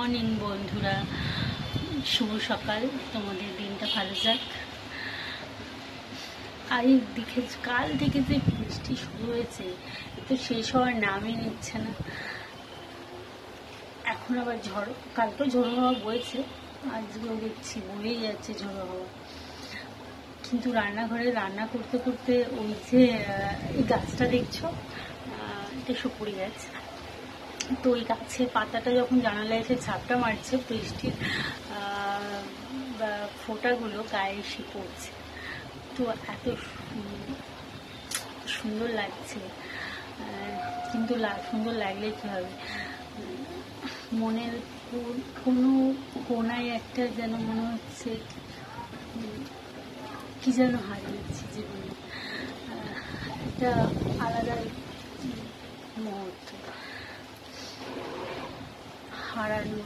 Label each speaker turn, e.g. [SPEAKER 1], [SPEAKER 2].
[SPEAKER 1] Morning বন্ধুরা, শুভ সকাল। তোমাদের দিনটা ভালো যাক। আর দিকে কাল থেকে যে বৃষ্টি শুরু হয়েছে, তো শেষ হওয়ার নামই নিচ্ছে না। এখন আবার ঝড়, কাল তো ঝড়ো হাওয়া বইছে, আজকেও দেখছি বয়েই যাচ্ছে ঝড়ো হাওয়া। কিন্তু রান্নাঘরে রান্না করতে করতে ওই যে এই গাছটা দেখছো, এটা সুপুরি গাছ। তো ওই গাছের পাতাটা যখন জানালায় এসে ঝাপটা মারছে, বৃষ্টির ফোঁটাগুলো গায়ে এসে পড়ছে। তো এত সুন্দর লাগছে। কিন্তু সুন্দর লাগলে কি হবে, মনের কোনো কোনায় একটা যেন মনে হচ্ছে কি যেন হারিয়েছি জীবনে, একটা আলাদা মুহূর্ত হারানো।